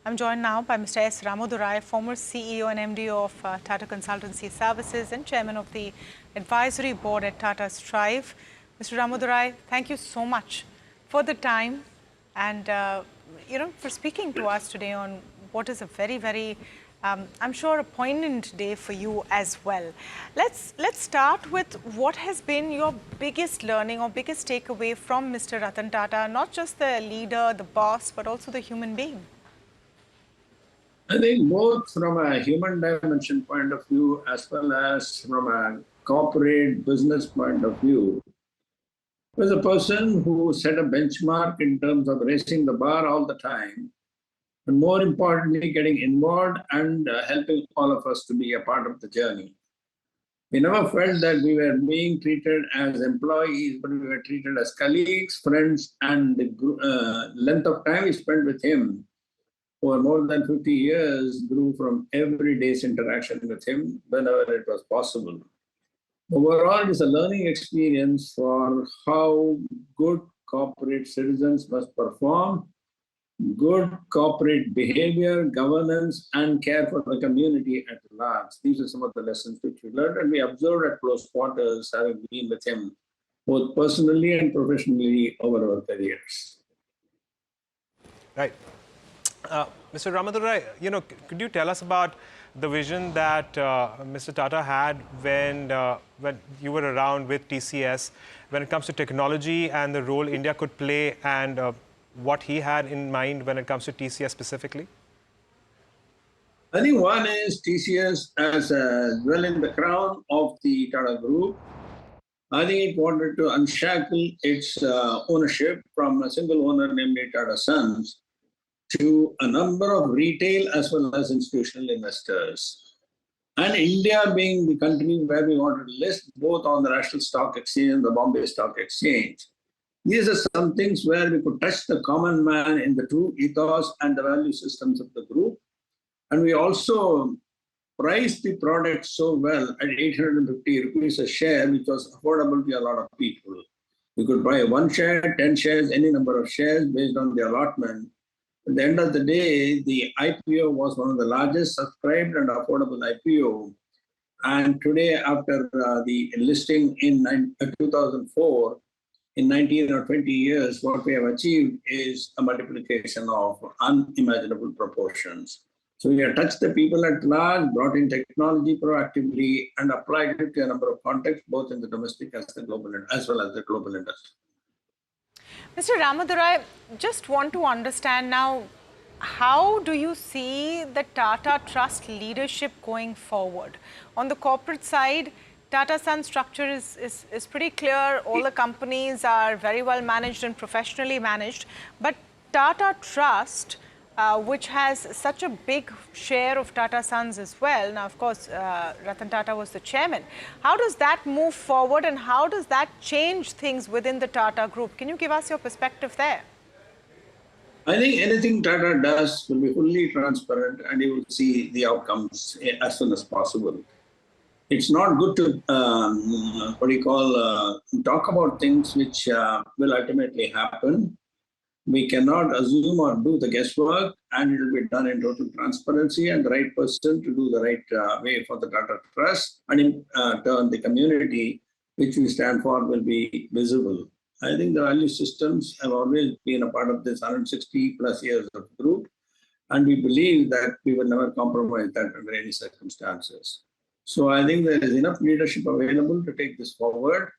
I'm joined now by Mr. S. Ramadorai, former CEO and MD of Tata Consultancy Services and Chairman of the Advisory Board at Tata Strive. Mr. Ramadorai, thank you so much for the time and for speaking to us today on what is a very, I'm sure, a poignant day for you as well. Let's start with what has been your biggest learning or biggest takeaway from Mr. Ratan Tata, not just the leader, the boss, but also the human being. I think both from a human dimension point of view as well as from a corporate business point of view, was a person who set a benchmark in terms of raising the bar all the time, and more importantly, getting involved and helping all of us to be a part of the journey. We never felt that we were being treated as employees, but we were treated as colleagues, friends, and the length of time we spent with him for more than 50 years grew from every day's interaction with him whenever it was possible. Overall, it's a learning experience for how good corporate citizens must perform, good corporate behavior, governance, and care for the community at large. These are some of the lessons which we learned, and we observed at close quarters, having been with him both personally and professionally over our careers. Right. Mr. Ramadorai, could you tell us about the vision that Mr. Tata had when you were around with TCS, when it comes to technology and the role India could play, and what he had in mind when it comes to TCS specifically? I think one is TCS as well in the crown of the Tata Group. I think it wanted to unshackle its ownership from a single owner, namely Tata Sons, to a number of retail as well as institutional investors. And India being the country where we wanted to list both on the National Stock Exchange and the Bombay Stock Exchange. These are some things where we could touch the common man in the true ethos and the value systems of the group. And we also priced the product so well at 850 rupees a share, which was affordable to a lot of people. You could buy 1 share, 10 shares, any number of shares based on the allotment. At the end of the day, the IPO was one of the largest subscribed and affordable IPO. And today, after the listing in 2004, in 19 or 20 years, what we have achieved is a multiplication of unimaginable proportions. So we have touched the people at large, brought in technology proactively, and applied it to a number of contexts, both in the domestic as well as the global industry. Mr. Ramadorai, just want to understand now, how do you see the Tata Trust leadership going forward? On the corporate side, Tata Sons structure is pretty clear. All the companies are very well managed and professionally managed. But Tata Trust, which has such a big share of Tata Sons as well. Now, of course, Ratan Tata was the chairman. How does that move forward and how does that change things within the Tata Group? Can you give us your perspective there? I think anything Tata does will be fully transparent and you will see the outcomes as soon as possible. It's not good to, talk about things which will ultimately happen. We cannot assume or do the guesswork, and it will be done in total transparency, and the right person to do the right way for the Tata Trust, and in turn the community which we stand for will be visible. I think the value systems have always been a part of this 160 plus years of group, and we believe that we will never compromise that under any circumstances. So I think there is enough leadership available to take this forward.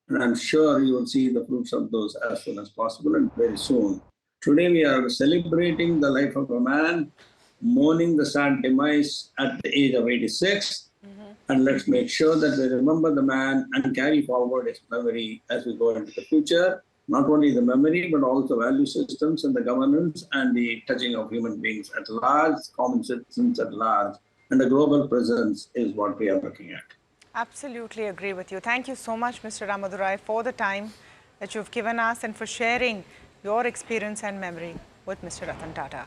And I'm sure you will see the fruits of those as soon as possible and very soon. Today we are celebrating the life of a man, mourning the sad demise at the age of 86. And let's make sure that we remember the man and carry forward his memory as we go into the future. Not only the memory, but also value systems and the governance and the touching of human beings at large, common citizens at large. And the global presence is what we are looking at. Absolutely agree with you. Thank you so much, Mr. Ramadorai, for the time that you've given us and for sharing your experience and memory with Mr. Ratan Tata.